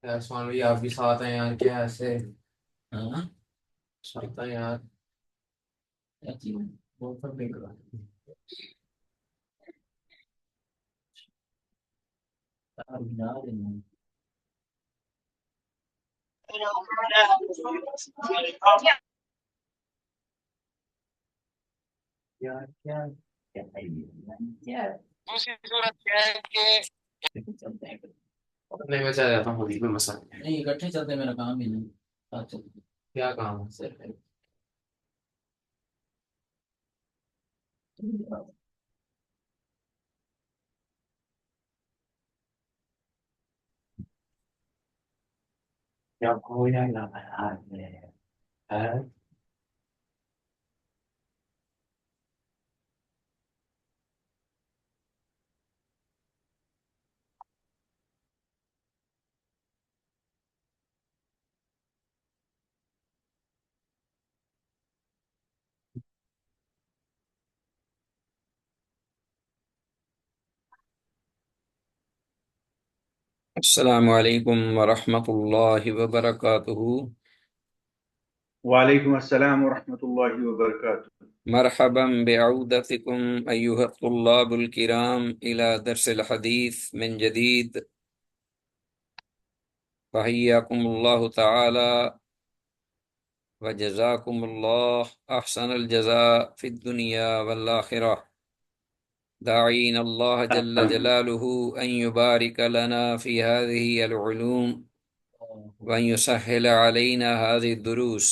عثمان بھائی آپ بھی ساتھ ہیں یار، کیا ایسے؟ ہاں ساتھ ہیں یار. کیا چیز ہے؟ بہت فرق دیکھ رہا ہے کیا کیا کیا کیا دوسری صورت کیا ہے کہ چلتے ہیں نہیں میں چلا جاتا ہوں خود ہی، کوئی مسئلہ نہیں ہے. نہیں اکٹھے چلتے ہیں، میرا کام ہی نہیں ساتھ چلتے کیا کام ہے سر؟ ہیں۔ کیا کوئی نہیں لاتا ہے. السلام علیکم ورحمۃ اللہ وبرکاتہ. وعلیکم السلام ورحمۃ اللہ وبرکاتہ. مرحبا بعودتکم ایها الطلاب الکرام الى درس الحدیث من جدید. فحیاکم اللہ تعالی وجزاکم اللہ احسن الجزاء فی الدنیا والآخرہ. داعین اللہ جل جلالہ ان یبارک لنا فی هذه العلوم وان يسهل علينا هذه الدروس.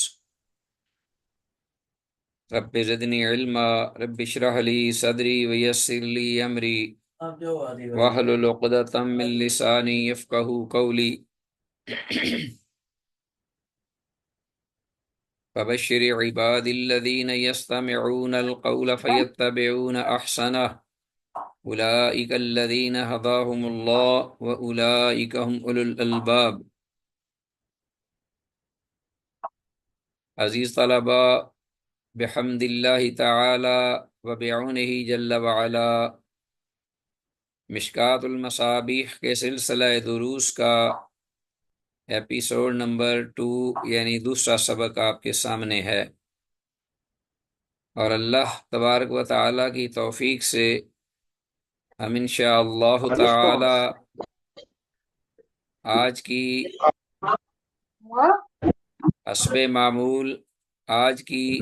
رب زدنی علما رب اشرح لی صدری ویسر لی امری آپ جو آدھی واحلل عقدۃ من لسانی یفقہوا قولی. فبشر عبادی الذین یستمعون القول فیتبعون احسنہ اولئک الذین ہداہم اللہ واولئک هم اولو الالباب. عزیز طلبہ، بحمد اللہ تعالی وبعونہ جل وعلا مشکات المصابیح کے سلسلہ دروس کا ایپیسوڈ نمبر 2 یعنی دوسرا سبق آپ کے سامنے ہے، اور اللہ تبارک و تعالی کی توفیق سے ہم انشاءاللہ تعالی آج کی حسب معمول آج کی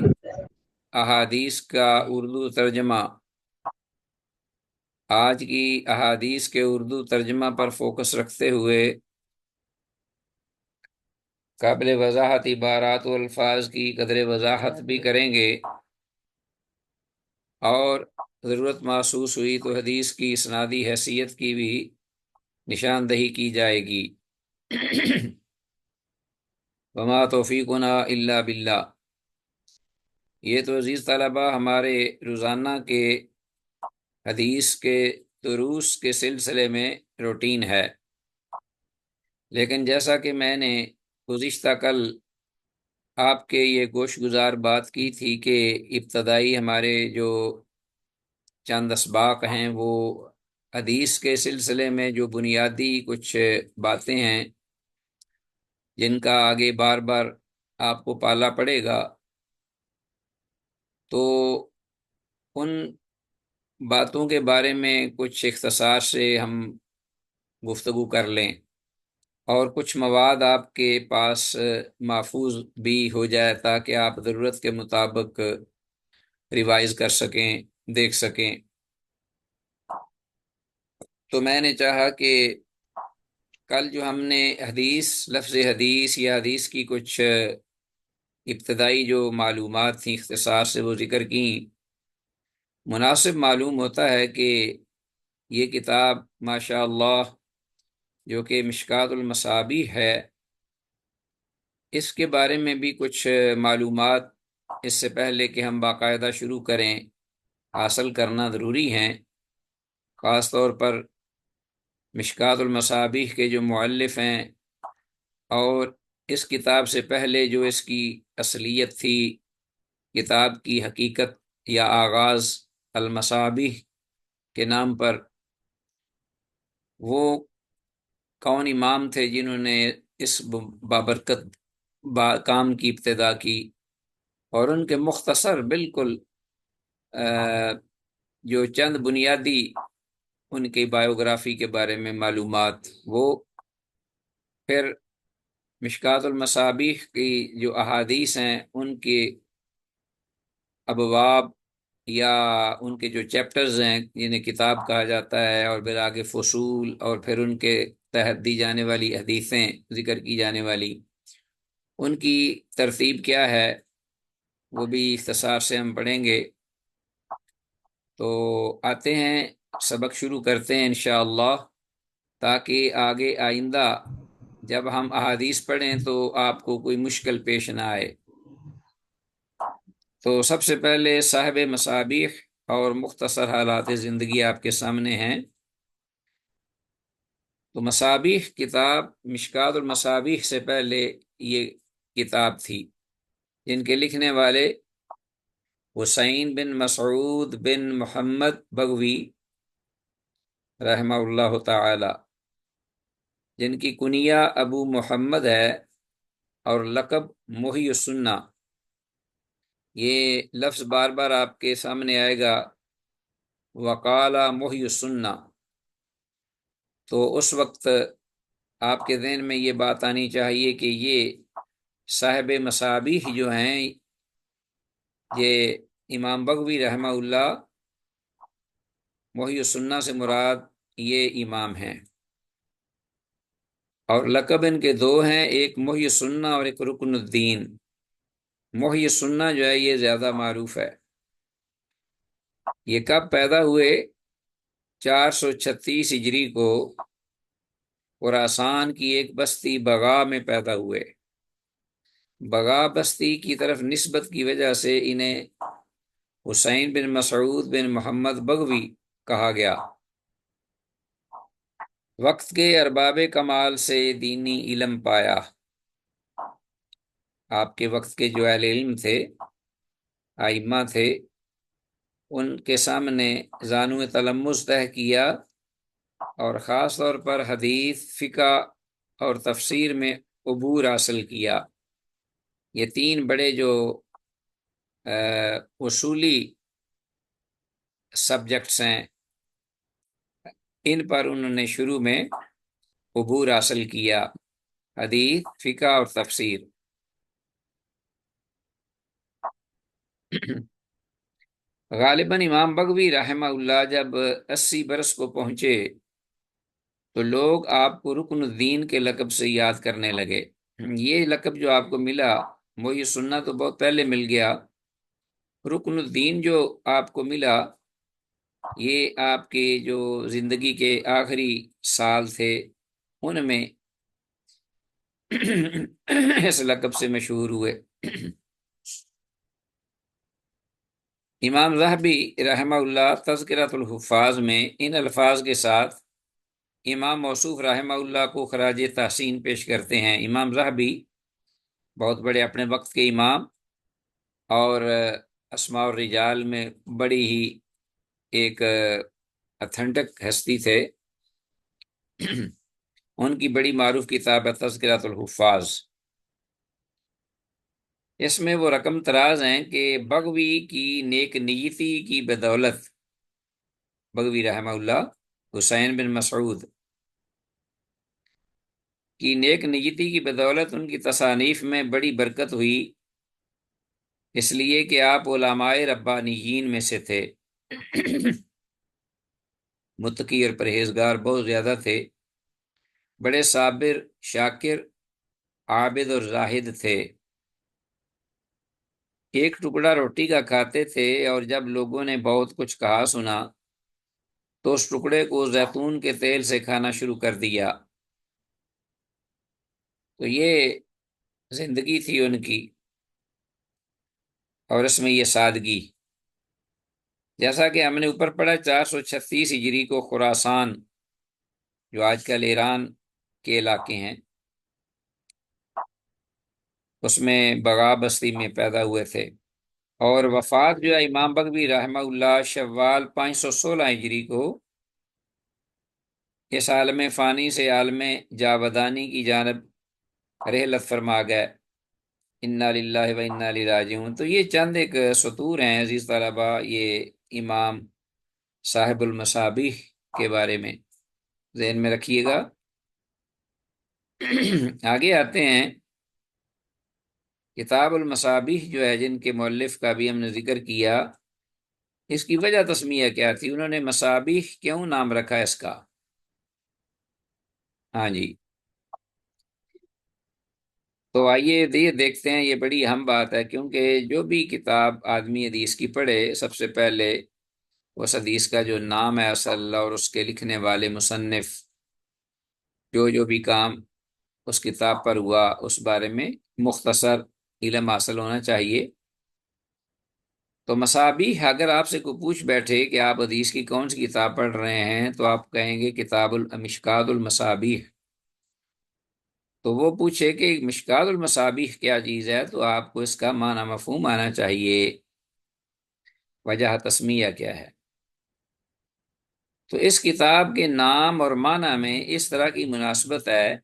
احادیث کا اردو ترجمہ، آج کی احادیث کے اردو ترجمہ پر فوکس رکھتے ہوئے قابل وضاحت عبارات و الفاظ کی قدر وضاحت بھی کریں گے، اور ضرورت محسوس ہوئی تو حدیث کی اسنادی حیثیت کی بھی نشاندہی کی جائے گی. وما توفیقنا الا باللہ. یہ تو عزیز طلبہ ہمارے روزانہ کے حدیث کے دروس کے سلسلے میں روٹین ہے، لیکن جیسا کہ میں نے گزشتہ کل آپ کے یہ گوش گزار بات کی تھی کہ ابتدائی ہمارے جو چند اسباق ہیں وہ حدیث کے سلسلے میں جو بنیادی کچھ باتیں ہیں جن کا آگے بار بار آپ کو پالا پڑے گا، تو ان باتوں کے بارے میں کچھ اختصار سے ہم گفتگو کر لیں، اور کچھ مواد آپ کے پاس محفوظ بھی ہو جائے تاکہ آپ ضرورت کے مطابق ریوائز کر سکیں، دیکھ سکیں. تو میں نے چاہا کہ کل جو ہم نے حدیث، لفظ حدیث یا حدیث کی کچھ ابتدائی جو معلومات تھیں اختصار سے وہ ذکر کی، مناسب معلوم ہوتا ہے کہ یہ کتاب ماشاء اللہ جو کہ مشکات المصابیح ہے، اس کے بارے میں بھی کچھ معلومات اس سے پہلے کہ ہم باقاعدہ شروع کریں حاصل کرنا ضروری ہیں. خاص طور پر مشکات المصابیح کے جو مؤلف ہیں، اور اس کتاب سے پہلے جو اس کی اصلیت تھی، کتاب کی حقیقت یا آغاز المصابیح کے نام پر، وہ کون امام تھے جنہوں نے اس بابرکت کام کی ابتدا کی، اور ان کے مختصر بالکل جو چند بنیادی ان کی بایوگرافی کے بارے میں معلومات، وہ پھر مشکات المصابیح کی جو احادیث ہیں ان کے ابواب یا ان کے جو چیپٹرز ہیں جنہیں کتاب کہا جاتا ہے، اور پھر آگے فصول، اور پھر ان کے تحت دی جانے والی حدیثیں ذکر کی جانے والی، ان کی ترتیب کیا ہے وہ بھی اختصار سے ہم پڑھیں گے۔ تو آتے ہیں، سبق شروع کرتے ہیں انشاءاللہ، تاکہ آگے آئندہ جب ہم احادیث پڑھیں تو آپ کو کوئی مشکل پیش نہ آئے۔ تو سب سے پہلے صاحب مصابیح اور مختصر حالات زندگی آپ کے سامنے ہیں۔ تو مصابیح کتاب، مشکات المصابیح سے پہلے یہ کتاب تھی، جن کے لکھنے والے حسین بن مسعود بن محمد بغوی رحمہ اللہ تعالی، جن کی کنیہ ابو محمد ہے اور لقب محی السنہ۔ یہ لفظ بار بار آپ کے سامنے آئے گا، وقال محی السنہ، تو اس وقت آپ کے ذہن میں یہ بات آنی چاہیے کہ یہ صاحب مصابیح جو ہیں، یہ امام بغوی رحمہ اللہ، محی السنہ سے مراد یہ امام ہیں، اور لقب ان کے دو ہیں، ایک محی السنہ اور ایک رکن الدین۔ محی السنہ جو ہے یہ زیادہ معروف ہے۔ یہ کب پیدا ہوئے؟ 436 ہجری کو خراسان کی ایک بستی بغا میں پیدا ہوئے۔ بغا بستی کی طرف نسبت کی وجہ سے انہیں حسین بن مسعود بن محمد بغوی کہا گیا۔ وقت کے ارباب کمال سے دینی علم پایا۔ آپ کے وقت کے جو اہل علم تھے، ائمہ تھے، ان کے سامنے زانو تلمذ طے کیا، اور خاص طور پر حدیث، فقہ اور تفسیر میں عبور حاصل کیا۔ یہ تین بڑے جو اصولی سبجیکٹس ہیں، ان پر انہوں نے شروع میں عبور حاصل کیا، حدیث، فقہ اور تفسیر۔ غالباً امام بغوی رحمہ اللہ جب 80 برس کو پہنچے تو لوگ آپ کو رکن الدین کے لقب سے یاد کرنے لگے۔ یہ لقب جو آپ کو ملا، محی السنہ تو بہت پہلے مل گیا، رکن الدین جو آپ کو ملا، یہ آپ کے جو زندگی کے آخری سال تھے ان میں اس لقب سے مشہور ہوئے۔ امام ذہبی رحمہ اللہ تذکرۃ الحفاظ میں ان الفاظ کے ساتھ امام موصوف رحمہ اللہ کو خراج تحسین پیش کرتے ہیں۔ امام ذہبی بہت بڑے اپنے وقت کے امام اور اسماء الرجال میں بڑی ہی ایک اتھینٹک ہستی تھے۔ ان کی بڑی معروف کتاب ہے تذکرۃ الحفاظ۔ اس میں وہ رقم تراز ہیں کہ بغوی کی نیک نیتی کی بدولت، بغوی رحمہ اللہ حسین بن مسعود کی نیک نیتی کی بدولت ان کی تصانیف میں بڑی برکت ہوئی، اس لیے کہ آپ علماء ربانیین میں سے تھے، متقی اور پرہیزگار بہت زیادہ تھے، بڑے صابر، شاکر، عابد اور زاہد تھے۔ ایک ٹکڑا روٹی کا کھاتے تھے، اور جب لوگوں نے بہت کچھ کہا سنا تو اس ٹکڑے کو زیتون کے تیل سے کھانا شروع کر دیا۔ تو یہ زندگی تھی ان کی، اور اس میں یہ سادگی، جیسا کہ ہم نے اوپر پڑھا 436 ہجری کو خراسان، جو آج کل ایران کے علاقے ہیں، اس میں بغا بستی میں پیدا ہوئے تھے، اور وفات جو ہے امام بغوی رحمہ اللہ شوال 516 ہجری کو اس عالم فانی سے عالم جاودانی کی جانب رحلت فرما گئے۔ انا للہ و انا الیہ راجعون۔ تو یہ چند ایک سطور ہیں عزیز طلبہ، یہ امام صاحب المصابیح کے بارے میں ذہن میں رکھیے گا۔ آگے آتے ہیں، کتاب المصابیح جو ہے، جن کے مؤلف کا بھی ہم نے ذکر کیا، اس کی وجہ تسمیہ کیا تھی؟ انہوں نے مصابیح کیوں نام رکھا اس کا؟ ہاں جی، تو آئیے یہ دیکھتے ہیں۔ یہ بڑی اہم بات ہے، کیونکہ جو بھی کتاب آدمی حدیث کی پڑھے، سب سے پہلے اس حدیث کا جو نام ہے اصل اور اس کے لکھنے والے مصنف، جو بھی کام اس کتاب پر ہوا، اس بارے میں مختصر علم حاصل ہونا چاہیے۔ تو مصابیح، اگر آپ سے کوئی پوچھ بیٹھے کہ آپ حدیث کی کون سی کتاب پڑھ رہے ہیں، تو آپ کہیں گے کتاب مشکات المصابیح۔ تو وہ پوچھے کہ مشکات المصابیح کیا چیز ہے، تو آپ کو اس کا معنی مفہوم آنا چاہیے، وجہ تسمیہ کیا ہے۔ تو اس کتاب کے نام اور معنی میں اس طرح کی مناسبت ہے،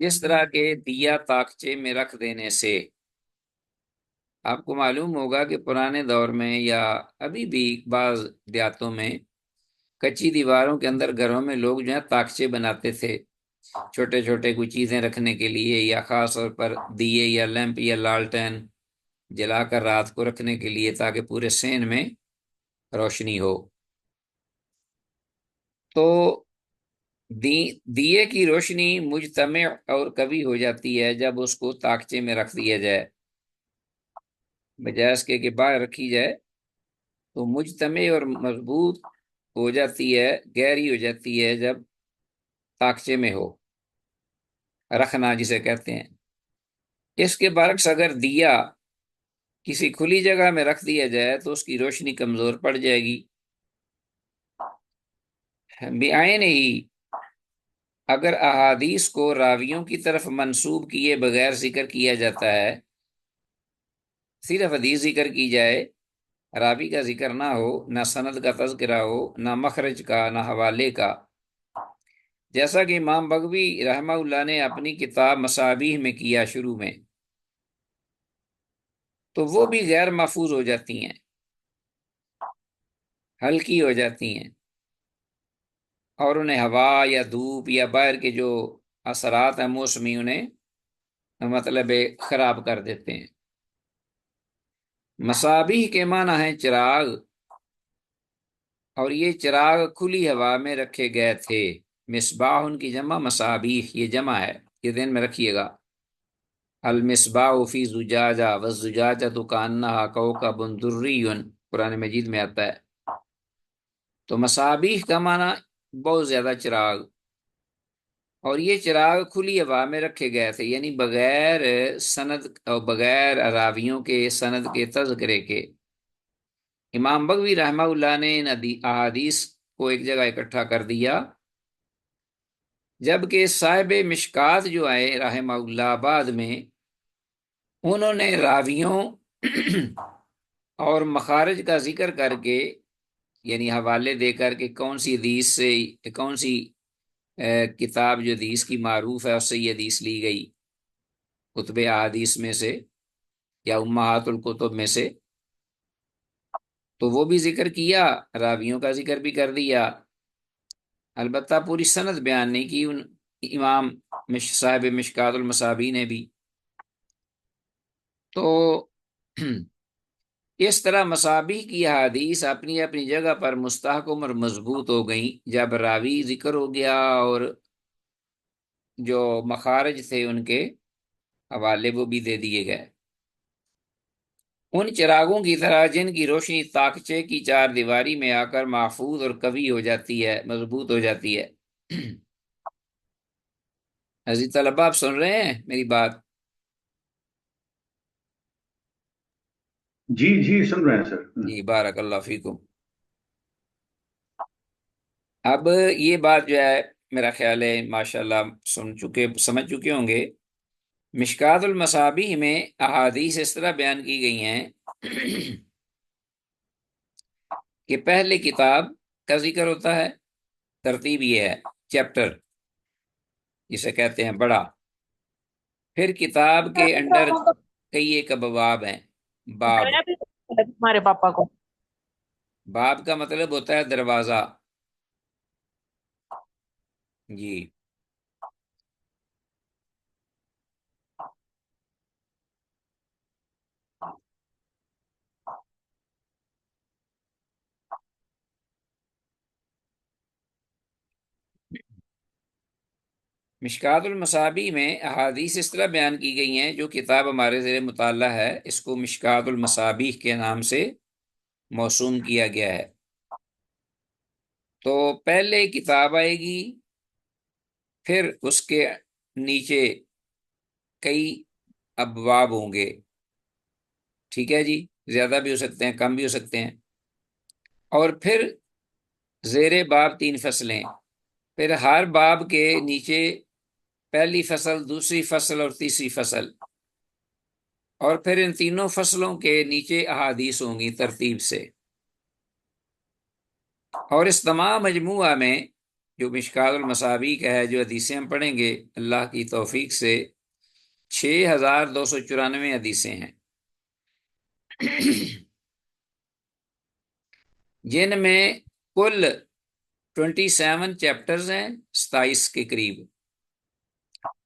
جس طرح کے دیا تاکچے میں رکھ دینے سے۔ آپ کو معلوم ہوگا کہ پرانے دور میں یا ابھی بھی بعض دیہاتوں میں کچی دیواروں کے اندر گھروں میں لوگ جو ہے تاکچے بناتے تھے، چھوٹے چھوٹے کوئی چیزیں رکھنے کے لیے، یا خاص طور پر دیے یا لیمپ یا لالٹین جلا کر رات کو رکھنے کے لیے، تاکہ پورے صحن میں روشنی ہو۔ تو دیے کی روشنی مجتمع اور کبھی ہو جاتی ہے جب اس کو تاکچے میں رکھ دیا جائے، بجائے اس کے کہ باہر رکھی جائے، تو مجتمع اور مضبوط ہو جاتی ہے، گہری ہو جاتی ہے جب تاکچے میں ہو، رکھنا جسے کہتے ہیں۔ اس کے برعکس اگر دیا کسی کھلی جگہ میں رکھ دیا جائے تو اس کی روشنی کمزور پڑ جائے گی۔ بعین ہی اگر احادیث کو راویوں کی طرف منسوب کیے بغیر ذکر کیا جاتا ہے، صرف حدیث ذکر کی جائے، راوی کا ذکر نہ ہو، نہ سند کا تذکرہ ہو، نہ مخرج کا، نہ حوالے کا، جیسا کہ امام بغوی رحمہ اللہ نے اپنی کتاب مصابیح میں کیا شروع میں، تو وہ بھی غیر محفوظ ہو جاتی ہیں، ہلکی ہو جاتی ہیں، اور انہیں ہوا یا دھوپ یا باہر کے جو اثرات ہیں موسمی انہیں مطلب خراب کر دیتے ہیں۔ مصابیح کے معنی ہیں چراغ، اور یہ چراغ کھلی ہوا میں رکھے گئے تھے۔ مصباح ان کی جمع مصابیح، یہ جمع ہے، یہ ذہن میں رکھیے گا۔ المصباح فی زجاجہ والزجاجہ کانہا کوکب درری، قرآن مجید میں آتا ہے۔ تو مصابیح کا معنی بہت زیادہ چراغ، اور یہ چراغ کھلی ہوا میں رکھے گئے تھے، یعنی بغیر سند اور بغیر راویوں کے سند کے تذکرے کے۔ امام بغوی رحمہ اللہ نے ان احادیث کو ایک جگہ اکٹھا کر دیا، جبکہ صاحب مشکات جو آئے رحمہ اللہ بعد میں، انہوں نے راویوں اور مخارج کا ذکر کر کے، یعنی حوالے دے کر کے کون سی حدیث سے کون سی کتاب جو حدیث کی معروف ہے اس سے یہ حدیث لی گئی، کتب احادیث میں سے یا امہات الکتب میں سے، تو وہ بھی ذکر کیا، راویوں کا ذکر بھی کر دیا، البتہ پوری سند بیان نہیں کی ان امام صاحب مشکات المصابیح نے بھی۔ تو اس طرح مصابیح کی احادیث اپنی اپنی جگہ پر مستحکم اور مضبوط ہو گئیں جب راوی ذکر ہو گیا اور جو مخارج تھے ان کے حوالے وہ بھی دے دیے گئے، ان چراغوں کی طرح جن کی روشنی تاکچے کی چار دیواری میں آ کر محفوظ اور قوی ہو جاتی ہے، مضبوط ہو جاتی ہے۔ عزیز طلبہ، آپ سن رہے ہیں میری بات؟ جی جی سن رہے ہیں سر۔ جی، بارک اللہ فیکم۔ اب یہ بات جو ہے میرا خیال ہے ماشاءاللہ سمجھ چکے ہوں گے۔ مشکات المصابیح میں احادیث اس طرح بیان کی گئی ہیں کہ پہلے کتاب کا ذکر ہوتا ہے، ترتیب یہ ہے، چیپٹر جسے کہتے ہیں بڑا. پھر کتاب کے اندر کئی ایک ابواب ہیں. باب، ہمارے پاپا کو باب کا مطلب ہوتا ہے دروازہ. جی، مشکات المصابیح میں احادیث اس طرح بیان کی گئی ہیں. جو کتاب ہمارے زیر مطالعہ ہے اس کو مشکات المصابیح کے نام سے موسوم کیا گیا ہے. تو پہلے کتاب آئے گی، پھر اس کے نیچے کئی ابواب ہوں گے. ٹھیک ہے جی، زیادہ بھی ہو سکتے ہیں، کم بھی ہو سکتے ہیں. اور پھر زیر باب 3 فصلیں، پھر ہر باب کے نیچے پہلی فصل، دوسری فصل اور تیسری فصل، اور پھر ان تینوں فصلوں کے نیچے احادیث ہوں گی ترتیب سے. اور اس تمام مجموعہ میں جو مشکات المصابیح کا ہے، جو حدیثیں ہم پڑھیں گے اللہ کی توفیق سے 6294 حدیثیں ہیں، جن میں کل 27 چیپٹرز ہیں، 27 کے قریب.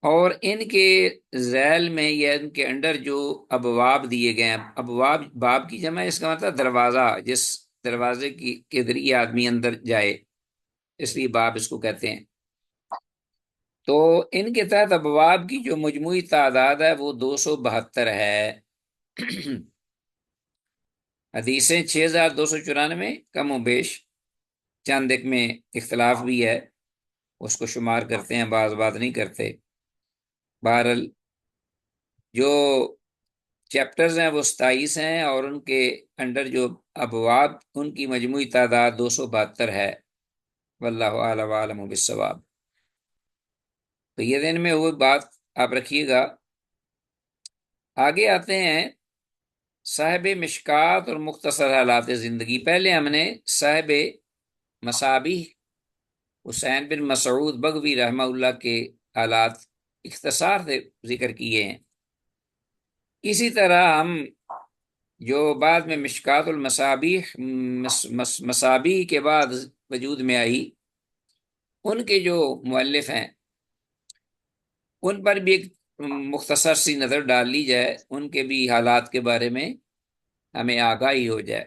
اور ان کے ذیل میں یا ان کے انڈر جو ابواب دیے گئے ہیں، ابواب باب کی جمع، اس کا مطلب دروازہ، جس دروازے کے ذریعے آدمی اندر جائے، اس لیے باب اس کو کہتے ہیں. تو ان کے تحت ابواب کی جو مجموعی تعداد ہے وہ 272 ہے. حدیثیں 6294، کم و بیش، چند ایک میں اختلاف بھی ہے، اس کو شمار کرتے ہیں، بعض بات نہیں کرتے. بہرحال جو چیپٹرز ہیں وہ 27 ہیں، اور ان کے انڈر جو ابواب، ان کی مجموعی تعداد 272 ہے. واللہ اعلم وعلم بالصواب. تو یہ ذہن میں وہ بات آپ رکھیے گا. آگے آتے ہیں صاحب مشکات اور مختصر حالات زندگی. پہلے ہم نے صاحب مصابیح حسین بن مسعود بغوی رحمہ اللہ کے حالات اختصار سے ذکر کیے ہیں. اسی طرح ہم جو بعد میں مشکات المصابیح مصابیح کے بعد وجود میں آئی، ان کے جو مؤلف ہیں ان پر بھی ایک مختصر سی نظر ڈال لی جائے، ان کے بھی حالات کے بارے میں ہمیں آگاہی ہو جائے.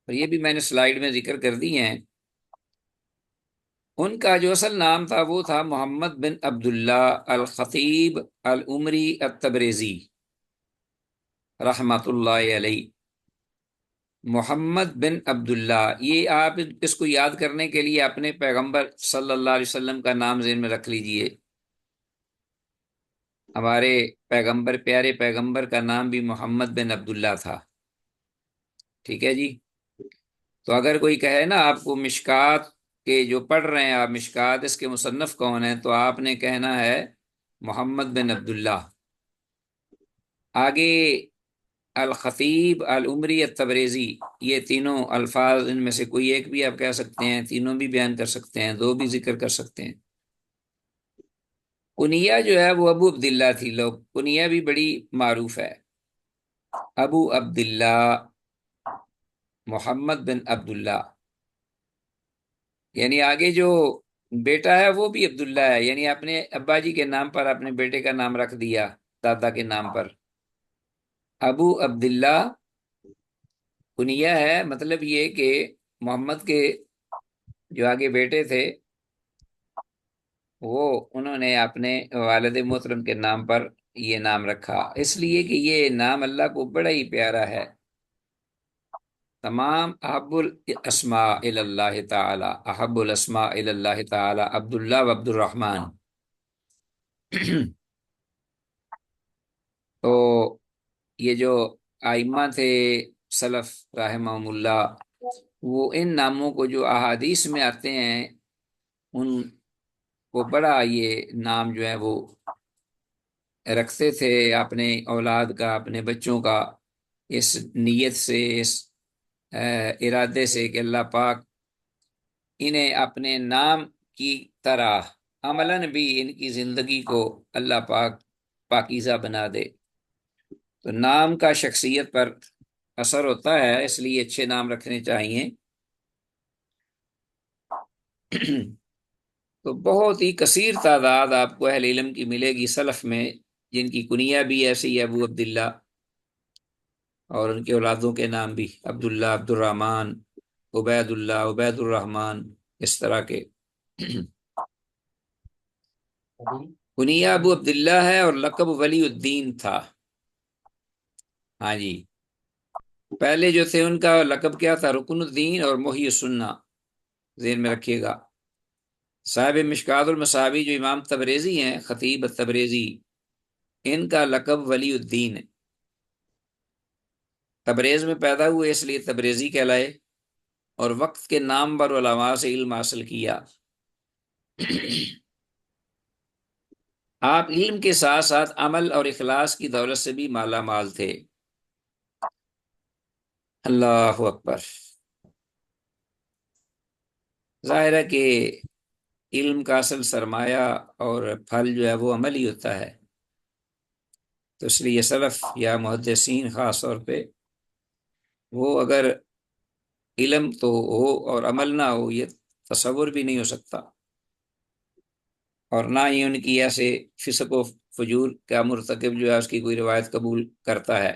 اور یہ بھی میں نے سلائیڈ میں ذکر کر دی ہیں. ان کا جو اصل نام تھا وہ تھا محمد بن عبداللہ الخطیب العمری التبریزی رحمۃ اللہ علیہ. محمد بن عبداللہ، یہ آپ اس کو یاد کرنے کے لیے اپنے پیغمبر صلی اللہ علیہ وسلم کا نام ذہن میں رکھ لیجئے. ہمارے پیغمبر، پیارے پیغمبر کا نام بھی محمد بن عبداللہ تھا. ٹھیک ہے جی. تو اگر کوئی کہے نا آپ کو مشکات کے جو پڑھ رہے ہیں آپ، مشکات اس کے مصنف کون ہیں، تو آپ نے کہنا ہے محمد بن عبداللہ. آگے الخطیب العمری التبریزی، یہ تینوں الفاظ ان میں سے کوئی ایک بھی آپ کہہ سکتے ہیں، تینوں بھی بیان کر سکتے ہیں، دو بھی ذکر کر سکتے ہیں. کنیہ جو ہے وہ ابو عبداللہ تھی. لوگ کنیہ بھی بڑی معروف ہے، ابو عبداللہ محمد بن عبداللہ. یعنی آگے جو بیٹا ہے وہ بھی عبداللہ ہے، یعنی اپنے ابا جی کے نام پر اپنے بیٹے کا نام رکھ دیا، دادا کے نام پر. ابو عبداللہ کنیہ ہے، مطلب یہ کہ محمد کے جو آگے بیٹے تھے وہ انہوں نے اپنے والد محترم کے نام پر یہ نام رکھا، اس لیے کہ یہ نام اللہ کو بڑا ہی پیارا ہے. تمام احب الاسماء الی اللہ تعالی، احب الاسماء الی اللہ تعالی عبداللہ و عبد الرحمن. تو یہ جو ائمہ تھے سلف رحمہم اللہ، وہ ان ناموں کو جو احادیث میں آتے ہیں ان کو بڑا یہ نام جو ہے وہ رکھتے تھے اپنے اولاد کا، اپنے بچوں کا، اس نیت سے، اس ارادے سے کہ اللہ پاک انہیں اپنے نام کی طرح عملاً بھی ان کی زندگی کو اللہ پاک پاکیزہ بنا دے۔ تو نام کا شخصیت پر اثر ہوتا ہے، اس لیے اچھے نام رکھنے چاہیے۔ تو بہت ہی کثیر تعداد آپ کو اہل علم کی ملے گی سلف میں جن کی کنیہ بھی ایسی ہے ابو عبداللہ، اور ان کے اولادوں کے نام بھی عبداللہ، عبد الرحمن، عبید اللہ، عبید الرحمن، اس طرح کے۔ کنیہ ابو عبداللہ ہے اور لقب ولی الدین تھا۔ ہاں جی، پہلے جو تھے ان کا لقب کیا تھا؟ رکن الدین اور محی السنہ، ذہن میں رکھیے گا۔ صاحب مشکات المصابیح جو امام تبریزی ہیں، خطیب تبریزی، ان کا لقب ولی الدین ہے۔ تبریز میں پیدا ہوئے اس لیے تبریزی کہلائے، اور وقت کے نامور علماء سے علم حاصل کیا۔ آپ علم کے ساتھ ساتھ عمل اور اخلاص کی دولت سے بھی مالا مال تھے۔ اللہ اکبر۔ ظاہر ہے کہ علم کا اصل سرمایہ اور پھل جو ہے وہ عمل ہی ہوتا ہے، تو اس لیے سلف یا محدثین خاص طور پہ، وہ اگر علم تو ہو اور عمل نہ ہو، یہ تصور بھی نہیں ہو سکتا، اور نہ ہی ان کی ایسے فسق و فجور کا مرتکب جو ہے اس کی کوئی روایت قبول کرتا ہے۔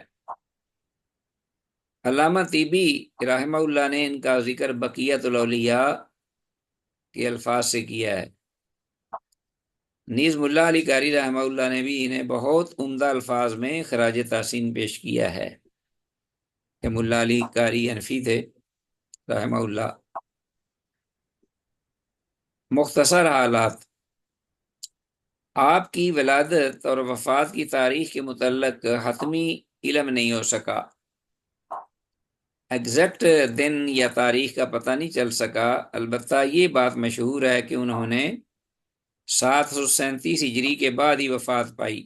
علامہ طیبی رحمہ اللہ نے ان کا ذکر بقیت الاولیاء کے الفاظ سے کیا ہے۔ نیز ملا علی قاری رحمہ اللہ نے بھی انہیں بہت عمدہ الفاظ میں خراج تحسین پیش کیا ہے کہ ملا علی قاری حنفی تھے رحمہ اللہ۔ مختصر حالات: آپ کی ولادت اور وفات کی تاریخ کے متعلق حتمی علم نہیں ہو سکا، ایگزیکٹ دن یا تاریخ کا پتہ نہیں چل سکا، البتہ یہ بات مشہور ہے کہ انہوں نے 737 ہجری کے بعد ہی وفات پائی،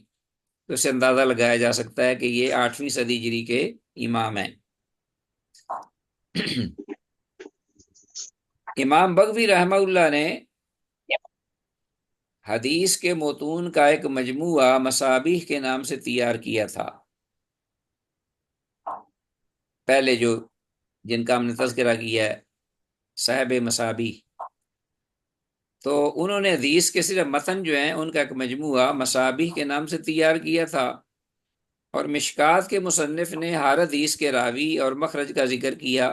تو اس سے اندازہ لگایا جا سکتا ہے کہ یہ 8ویں صدی ہجری کے امام ہیں۔ امام بغوی رحمہ اللہ نے حدیث کے متون کا ایک مجموعہ مصابیح کے نام سے تیار کیا تھا۔ پہلے جو جن کا ہم نے تذکرہ کیا ہے صاحب مصابیح، تو انہوں نے حدیث کے صرف متن جو ہیں ان کا ایک مجموعہ مصابیح کے نام سے تیار کیا تھا، اور مشکات کے مصنف نے ہر حدیث کے راوی اور مخرج کا ذکر کیا۔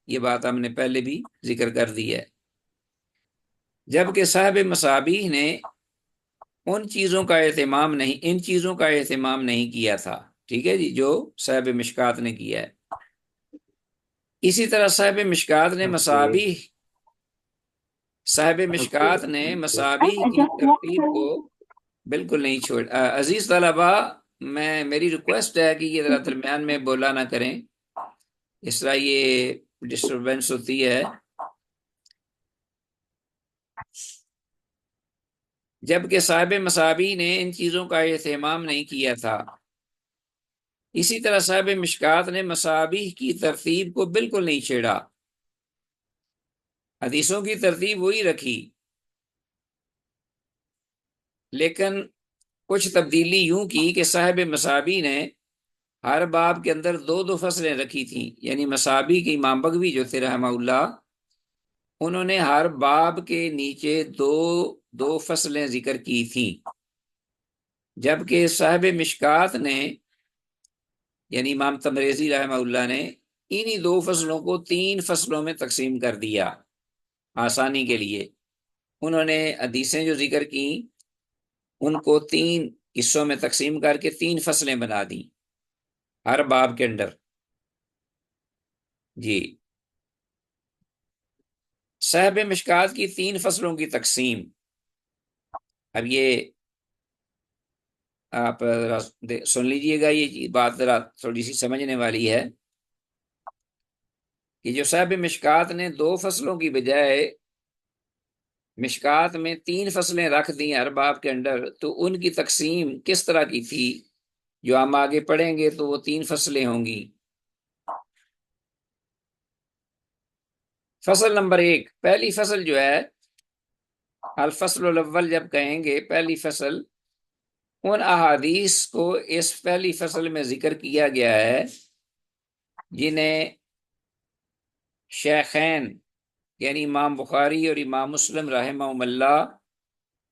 یہ بات ہم نے پہلے بھی ذکر کر دی ہے۔ جبکہ صاحب مصابیح نے ان چیزوں کا اہتمام نہیں کیا تھا، ٹھیک ہے جی، جو صاحب مشکات نے کیا ہے۔ اسی طرح صاحب مشکات نے مصابیح کی ترتیب کو بالکل نہیں چھوڑ۔ عزیز طلبہ، میری ریکویسٹ ہے کہ یہ ذرا درمیان میں بولا نہ کریں، اس طرح یہ ڈسٹربنس ہوتی ہے۔ جبکہ صاحب مصابیح نے ان چیزوں کا اہتمام نہیں کیا تھا، اسی طرح صاحب مشکات نے مصابیح کی ترتیب کو بالکل نہیں چھیڑا، حدیثوں کی ترتیب وہی رکھی، لیکن کچھ تبدیلی یوں کی کہ صاحب مصابیح نے ہر باب کے اندر 2 فصلیں رکھی تھیں، یعنی مصابیح کے امام بغوی جو تھے رحمہ اللہ، انہوں نے ہر باب کے نیچے 2 فصلیں ذکر کی تھیں، جبکہ صاحب مشکات نے یعنی امام تبریزی رحمہ اللہ نے انہی 2 فصلوں کو 3 فصلوں میں تقسیم کر دیا آسانی کے لیے۔ انہوں نے حدیثیں جو ذکر کی ان کو 3 حصوں میں تقسیم کر کے 3 فصلیں بنا دیں ہر باب کے اندر۔ جی، صاحب مشکات کی 3 فصلوں کی تقسیم، اب یہ آپ سن لیجئے گا، یہ بات ذرا تھوڑی سی سمجھنے والی ہے کہ جو صاحب مشکات نے 2 فصلوں کی بجائے مشکات میں 3 فصلیں رکھ دیں ہر باب کے اندر، تو ان کی تقسیم کس طرح کی تھی جو ہم آگے پڑھیں گے تو وہ 3 فصلیں ہوں گی۔ فصل نمبر 1، پہلی فصل جو ہے الفصل الاول جب کہیں گے پہلی فصل، ان احادیث کو اس پہلی فصل میں ذکر کیا گیا ہے جنہیں شیخین یعنی امام بخاری اور امام مسلم رحمہ اللہ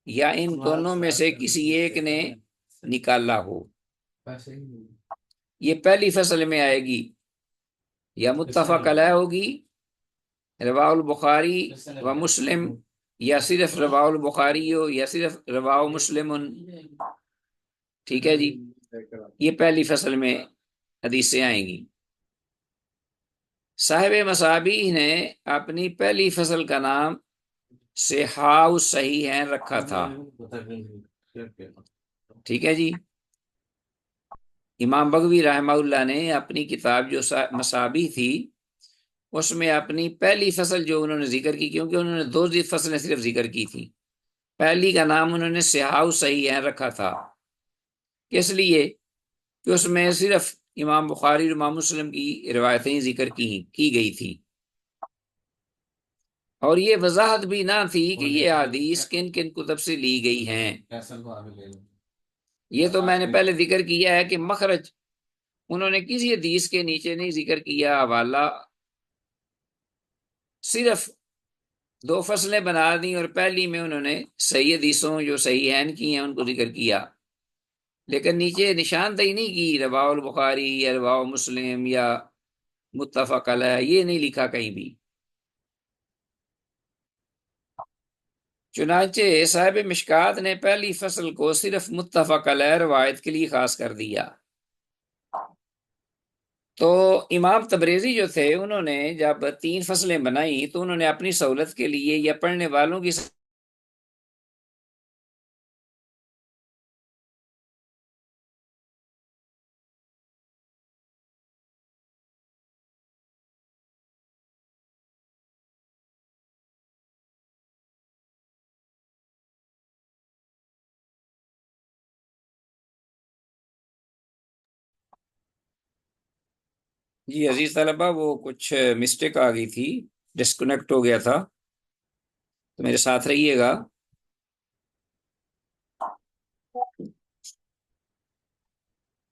یا ان دونوں میں سے کسی ایک نے نکالا ہو، یہ پہلی فصل میں آئے گی، یا متفق علیہ ہوگی رواہ البخاری و مسلم، یا صرف رواہ البخاری ہو یا صرف رواہ مسلم، ٹھیک ہے جی، یہ پہلی فصل میں حدیثیں آئیں گی۔ صاحب مصابیح نے اپنی پہلی فصل کا نام صحاح الصحیحین رکھا تھا، ٹھیک ہے جی۔ امام بغوی رحمہ اللہ نے اپنی کتاب جو مصابیح تھی اس میں اپنی پہلی فصل جو انہوں نے ذکر کی، کیونکہ انہوں نے 2 فصلیں صرف ذکر کی تھی، پہلی کا نام انہوں نے صحاح الصحیحین رکھا تھا، اس لیے کہ اس میں صرف امام بخاری اور امام مسلم کی روایتیں ذکر کی گئی تھی، اور یہ وضاحت بھی نہ تھی کہ یہ حدیث کن کن کتب سے لی گئی ہیں۔ یہ تو میں نے پہلے ذکر کیا ہے کہ مخرج انہوں نے کسی حدیث کے نیچے نہیں ذکر کیا حوالہ، صرف 2 فصلیں بنا دیں اور پہلی میں انہوں نے صحیح حدیثوں جو صحیحین کی ہیں ان کو ذکر کیا، لیکن نیچے نشاندہی نہیں کی رواہ البخاری یا رواہ مسلم یا متفق علیہ، یہ نہیں لکھا کہیں بھی۔ چنانچہ صاحب مشکات نے پہلی فصل کو صرف متفق علیہ روایت کے لیے خاص کر دیا۔ تو امام تبریزی جو تھے انہوں نے جب 3 فصلیں بنائیں تو انہوں نے اپنی سہولت کے لیے یا پڑھنے والوں کی جی عزیز طلبہ، وہ کچھ مسٹیک آ گئی تھی، ڈسکنیکٹ ہو گیا تھا، تو میرے ساتھ رہیے گا۔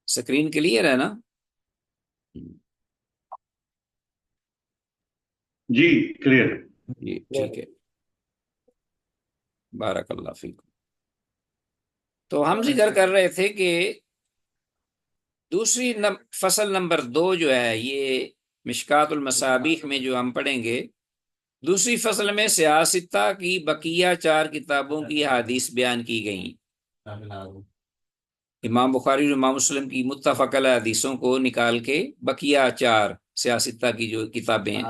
سکرین کلیئر ہے نا؟ جی کلیئر۔ جی ٹھیک ہے، بارک اللہ فیکم۔ تو ہم ذکر کر رہے تھے کہ دوسری فصل نمبر 2 جو ہے یہ مشکات المصابیح میں جو ہم پڑھیں گے، دوسری فصل میں سیاستہ کی بقیہ 4 کتابوں کی حدیث بیان کی گئیں، امام بخاری اور امام مسلم کی متفق علیہ حدیثوں کو نکال کے بقیہ 4 سیاستہ کی جو کتابیں ہیں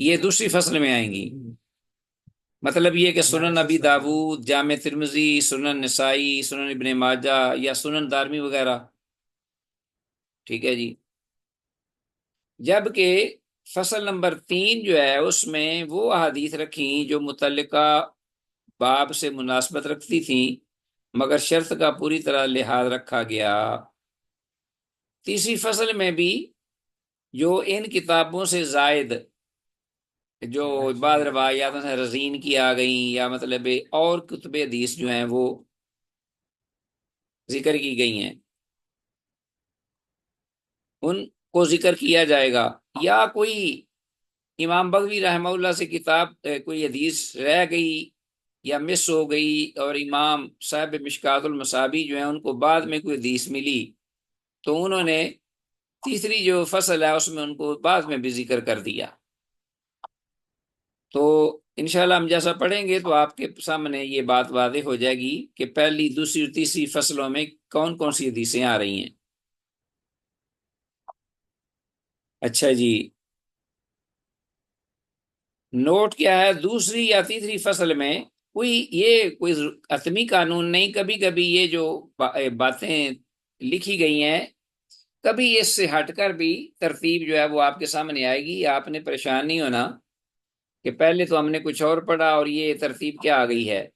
یہ دوسری فصل میں آئیں گی۔ مطلب یہ کہ سنن ابی داود، جامع ترمذی، سنن نسائی، سنن ابن ماجہ یا سنن دارمی وغیرہ، ٹھیک ہے جی۔ جبکہ فصل نمبر 3 جو ہے اس میں وہ احادیث رکھیں جو متعلقہ باب سے مناسبت رکھتی تھیں مگر شرط کا پوری طرح لحاظ رکھا گیا۔ تیسری فصل میں بھی جو ان کتابوں سے زائد جو بعض روایات میں رزین کی آ گئیں یا مطلب اور کتب حدیث جو ہیں وہ ذکر کی گئی ہیں ان کو ذکر کیا جائے گا، یا کوئی امام بغوی رحمہ اللہ سے کتاب کوئی حدیث رہ گئی یا مس ہو گئی اور امام صاحب مشکات المصابیح جو ہیں ان کو بعد میں کوئی حدیث ملی تو انہوں نے تیسری جو فصل ہے اس میں ان کو بعد میں بھی ذکر کر دیا۔ تو انشاءاللہ ہم جیسا پڑھیں گے تو آپ کے سامنے یہ بات واضح ہو جائے گی کہ پہلی، دوسری اور تیسری فصلوں میں کون کون سی حدیثیں آ رہی ہیں۔ اچھا جی، نوٹ کیا ہے، دوسری یا تیسری فصل میں کوئی حتمی قانون نہیں، کبھی کبھی یہ جو باتیں لکھی گئی ہیں کبھی اس سے ہٹ کر بھی ترتیب جو ہے وہ آپ کے سامنے آئے گی، آپ نے پریشان نہیں ہونا کہ پہلے تو ہم نے کچھ اور پڑھا اور یہ ترتیب کیا آ گئی ہے،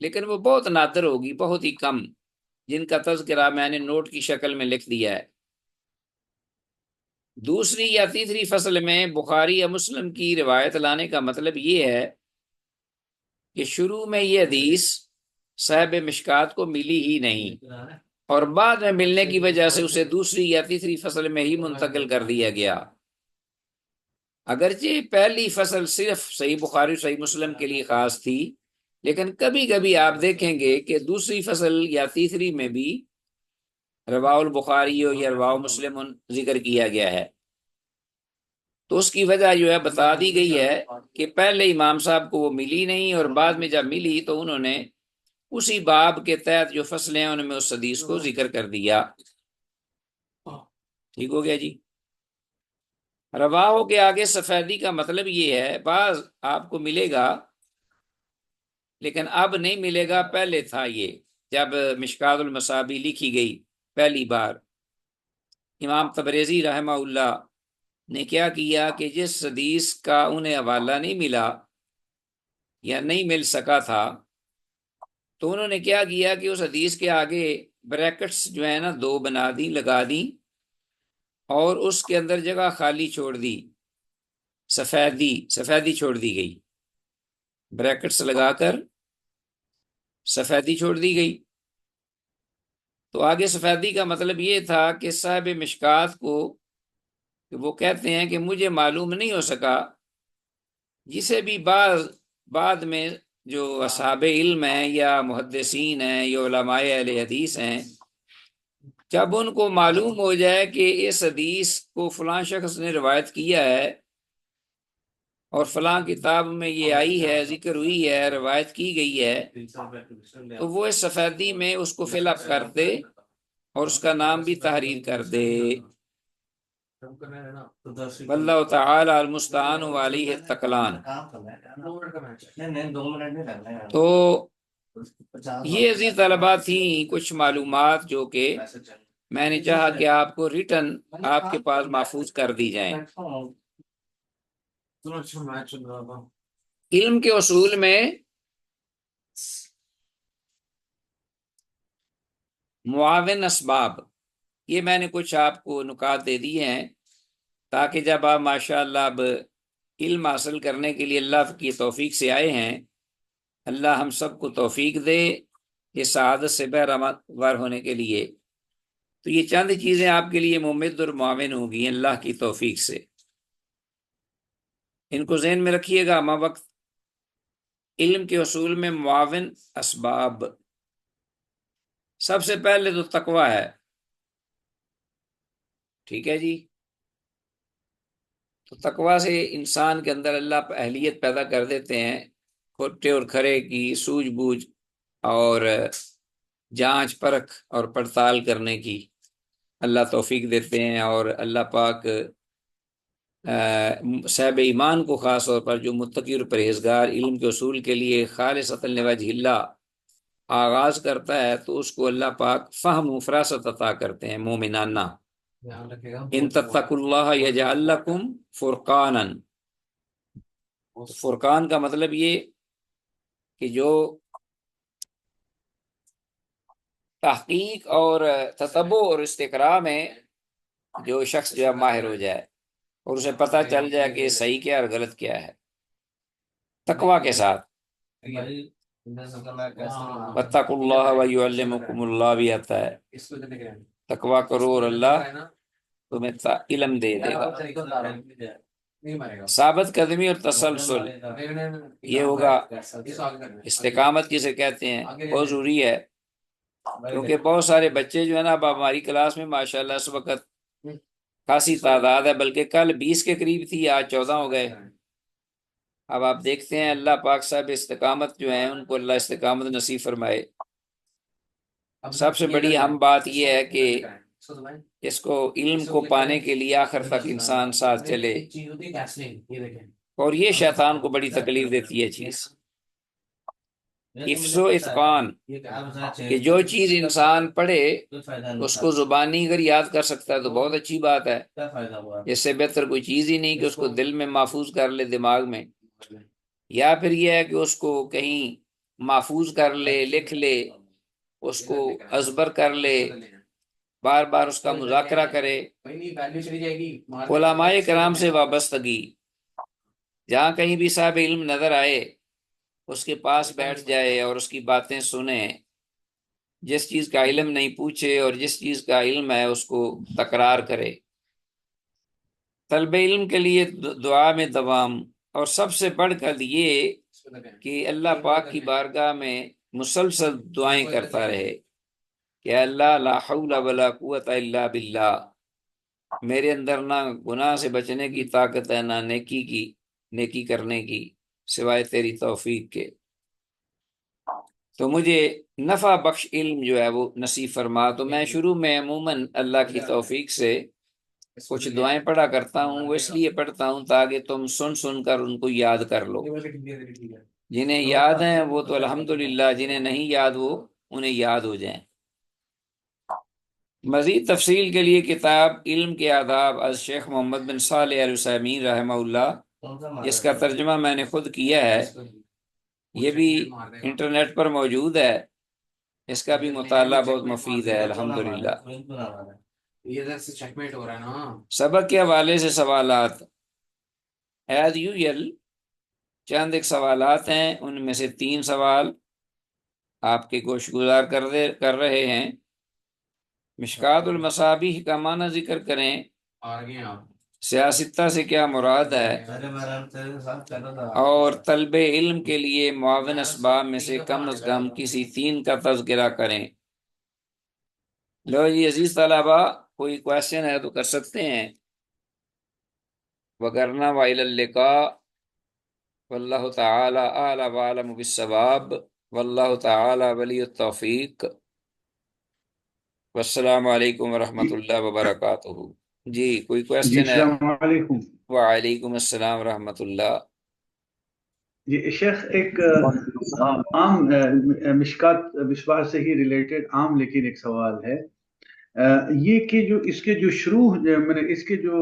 لیکن وہ بہت نادر ہوگی، بہت ہی کم، جن کا تذکرہ میں نے نوٹ کی شکل میں لکھ دیا ہے۔ دوسری یا تیسری فصل میں بخاری یا مسلم کی روایت لانے کا مطلب یہ ہے کہ شروع میں یہ حدیث صاحب مشکات کو ملی ہی نہیں، اور بعد میں ملنے کی وجہ سے اسے دوسری یا تیسری فصل میں ہی منتقل کر دیا گیا۔ اگرچہ پہلی فصل صرف صحیح بخاری صحیح مسلم کے لیے خاص تھی، لیکن کبھی کبھی آپ دیکھیں گے کہ دوسری فصل یا تیسری میں بھی رواہ البخاری یا رواہ مسلم ذکر کیا گیا ہے۔ تو اس کی وجہ جو ہے بتا دی گئی ہے کہ پہلے امام صاحب کو وہ ملی نہیں، اور بعد میں جب ملی تو انہوں نے اسی باب کے تحت جو فصلیں ہیں ان میں اس حدیث کو ذکر کر دیا۔ ٹھیک ہو گیا جی۔ رواہوں کے آگے سفیدی کا مطلب یہ ہے، بعض آپ کو ملے گا لیکن اب نہیں ملے گا، پہلے تھا یہ جب مشکات المصابیح لکھی گئی پہلی بار۔ امام تبریزی رحمہ اللہ نے کیا کیا کہ جس حدیث کا انہیں حوالہ نہیں ملا یا نہیں مل سکا تھا، تو انہوں نے کیا کیا کہ اس حدیث کے آگے بریکٹس جو ہے نا 2 بنا دی، لگا دی، اور اس کے اندر جگہ خالی چھوڑ دی، سفیدی چھوڑ دی گئی، بریکٹس لگا کر سفیدی چھوڑ دی گئی۔ تو آگے سفیدی کا مطلب یہ تھا کہ صاحب مشکات کو کہ وہ کہتے ہیں کہ مجھے معلوم نہیں ہو سکا، جسے بھی بعد میں جو اصحاب علم ہیں یا محدثین ہیں یا علماء اہل حدیث ہیں، جب ان کو معلوم ہو جائے کہ اس حدیث کو فلاں شخص نے روایت کیا ہے اور فلاں کتاب میں یہ آئی ہے، ذکر ہوئی ہے، روایت کی گئی ہے، تو وہ اس سفیدی میں اس کو فل اپ کر دے اور اس کا نام بھی تحریر کر دے۔ واللہ تعالی المستعان وعلیہ التکلان۔ تو یہ عزیز طلبہ تھیں کچھ معلومات جو کہ میں نے چاہا کہ آپ کو ریٹن آپ کے پاس محفوظ کر دی جائیں۔ علم کے اصول میں معاون اسباب، یہ میں نے کچھ آپ کو نکات دے دیے ہیں تاکہ جب آپ ماشاءاللہ اب علم حاصل کرنے کے لیے اللہ کی توفیق سے آئے ہیں، اللہ ہم سب کو توفیق دے یہ سعادت سے بہرامور ہونے کے لیے۔ تو یہ چند چیزیں آپ کے لیے ممد اور معاون ہوگی اللہ کی توفیق سے، ان کو ذہن میں رکھیے گا۔ ہمہ وقت علم کے اصول میں معاون اسباب، سب سے پہلے تو تقوی ہے، ٹھیک ہے جی۔ تو تقوی سے انسان کے اندر اللہ اہلیت پیدا کر دیتے ہیں، کھوٹے اور کھرے کی سوجھ بوجھ اور جانچ پرکھ اور پڑتال کرنے کی اللہ توفیق دیتے ہیں، اور اللہ پاک صاحب ایمان کو خاص طور پر جو متقی اور پرہیزگار علم کے اصول کے لیے خالصۃ لوجہ اللہ آغاز کرتا ہے، تو اس کو اللہ پاک فہم و فراست عطا کرتے ہیں مومنانہ۔ ان تتقوا اللہ یجعل لکم فرقانا، فرقان کا مطلب یہ کہ جو تحقیق اور تتبع اور استقراء میں جو شخص جو ہے ماہر ہو جائے اور اسے پتہ چل جائے کہ صحیح کیا اور غلط کیا ہے، تقوی کے ساتھ۔ واتقوا اللہ ویعلمکم اللہ بھی آتا ہے، تقوی کرو اور اللہ تمہیں علم دے گا۔ ثابت قدمی اور تسلسل، یہ ہوگا استقامت جسے کہتے ہیں، بہت ضروری ہے، کیونکہ بہت سارے بچے جو ہے نا اب ہماری کلاس میں ماشاءاللہ اس وقت خاصی تعداد ہے، بلکہ کل 20 کے قریب تھی، آج 14 ہو گئے۔ اب آپ دیکھتے ہیں اللہ پاک صاحب استقامت جو ہیں ان کو اللہ استقامت نصیب فرمائے۔ سب سے بڑی اہم بات یہ ہے کہ اس کو علم کو پانے کے لیے آخر تک انسان ساتھ چلے، اور یہ شیطان کو بڑی تکلیف دیتی ہے چیز، حفظ و اتقان، کہ جو چیز انسان پڑھے اس کو زبانی اگر یاد کر سکتا ہے تو بہت اچھی بات ہے، اس سے بہتر کوئی چیز ہی نہیں کہ اس کو دل میں محفوظ کر لے، دماغ میں، یا پھر یہ ہے کہ اس کو کہیں محفوظ کر لے، لکھ لے، اس کو ازبر کر لے، بار بار اس کا مذاکرہ کرے، بھائی نہیں ویلیو چلی جائے گی علماء کرام سے وابستگی، جہاں کہیں بھی صاحب علم نظر آئے اس کے پاس بیٹھ جائے اور اس کی باتیں سنیں، جس چیز کا علم نہیں پوچھے اور جس چیز کا علم ہے اس کو تکرار کرے۔ طلب علم کے لیے دعا میں دوام، اور سب سے بڑھ کر یہ کہ اللہ پاک کی بارگاہ میں مسلسل دعائیں کرتا رہے کہ اللہ لا حول ولا قوت الا باللہ، میرے اندر نہ گناہ سے بچنے کی طاقت ہے نہ نیکی کرنے کی سوائے تیری توفیق کے، تو مجھے نفع بخش علم جو ہے وہ نصیب فرما۔ تو میں شروع میں عموماً اللہ کی توفیق سے کچھ دعائیں پڑھا کرتا ہوں، وہ اس لیے پڑھتا ہوں تاکہ تم سن سن کر ان کو یاد کر لو، جنہیں یاد ہیں وہ تو الحمدللہ، جنہیں نہیں یاد وہ انہیں یاد ہو جائیں۔ مزید تفصیل کے لیے کتاب علم کے آداب از شیخ محمد بن صالح العثیمین رحمہ اللہ، جس کا ترجمہ میں نے خود کیا ہے، یہ بھی انٹرنیٹ پر موجود ہے، اس کا بھی مطالعہ بہت مفید ہے الحمدللہ۔ یہ ادھر سے چیک میٹ ہو رہا ہے نا۔ سبق کے حوالے سے سوالات ایز یوزل، چند ایک سوالات ہیں، ان میں سے 3 سوال آپ کے گوش گزار کر رہے ہیں۔ مشکات المصابیح کا معنی ذکر کریں، آگے آپ سیاستہ سے کیا مراد ہے، اور طلب علم کے لیے معاون اسباب میں سے کم از کم کسی 3 کا تذکرہ کریں۔ لو جی عزیز طلبہ، کوئی کویشچن ہے تو کر سکتے ہیں، وگرنہ وإلی اللقاء، واللہ تعالی اعلی وعلم بالصواب، واللہ تعالی ولی التوفیق، والسلام علیکم ورحمۃ اللہ وبرکاتہ۔ جی کوئی جی کویشچن ہے؟ السلام علیکم۔ وعلیکم السلام ورحمۃ اللہ۔ جی شیخ، ایک عام مشکات مصباح سے ہی ریلیٹڈ عام لیکن ایک سوال ہے، یہ کہ جو اس کے جو شروع میں نے اس کے جو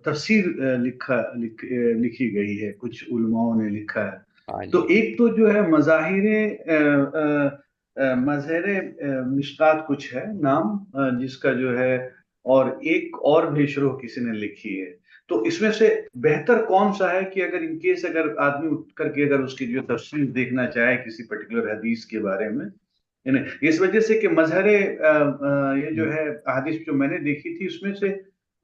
تفسیر لکھی گئی ہے، کچھ علماءوں نے لکھا ہے، ہاں تو جی، ایک تو جو ہے مظہر مشکات کچھ ہے نام جس کا جو ہے، اور ایک اور بھی شروح کسی نے لکھی ہے، تو اس میں سے بہتر کون سا ہے کہ اگر ان کیس اگر آدمی اٹھ کر کے اگر اس کی جو تفسیر دیکھنا چاہے کسی پرٹیکولر حدیث کے بارے میں، یعنی اس وجہ سے کہ مظہر یہ جو ہے حدیث جو میں نے دیکھی تھی اس میں سے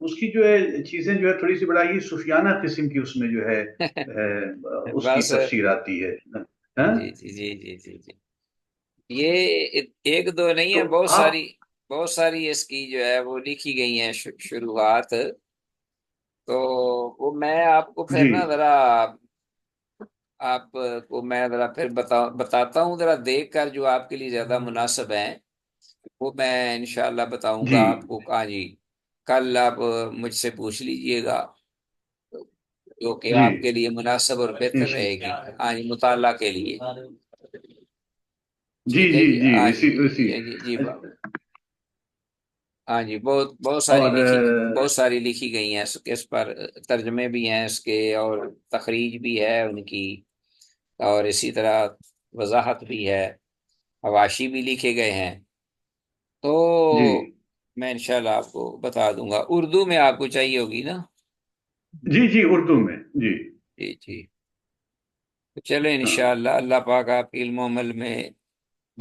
اس کی جو ہے چیزیں جو ہے تھوڑی سی بڑا ہی صوفیانہ قسم کی اس میں جو ہے اس کی بس تفسیر آتی ہے۔ ہاں؟ جی جی جی جی جی جی، یہ ایک دو نہیں تو ہے، آپ بہت ساری اس کی جو ہے وہ لکھی گئی ہیں شروحات، تو وہ میں آپ کو پھر جی نا ذرا آپ کو میں ذرا پھر بتاتا ہوں، ذرا دیکھ کر جو آپ کے لیے زیادہ مناسب ہیں وہ میں انشاءاللہ بتاؤں جی گا آپ کو۔ ہاں جی، کل آپ مجھ سے پوچھ لیجئے گا جو کہ جی آپ کے لیے مناسب اور بہتر رہے گی، ہاں جی، مطالعہ کے لیے۔ جی ٹھیک ہے جی جی، جی ہاں اسی جی اسی جی جی جی بابا، ہاں جی، اور بہت ساری لکھی گئی ہیں اس پر، ترجمے بھی ہیں اس کے اور تخریج بھی ہے ان کی، اور اسی طرح وضاحت بھی ہے، حواشی بھی لکھے گئے ہیں، تو جی میں انشاءاللہ آپ کو بتا دوں گا۔ اردو میں آپ کو چاہیے ہوگی نا؟ جی جی اردو میں جی جی جی، تو چلیں ہاں انشاءاللہ، اللہ پاک آپ کے علم و عمل میں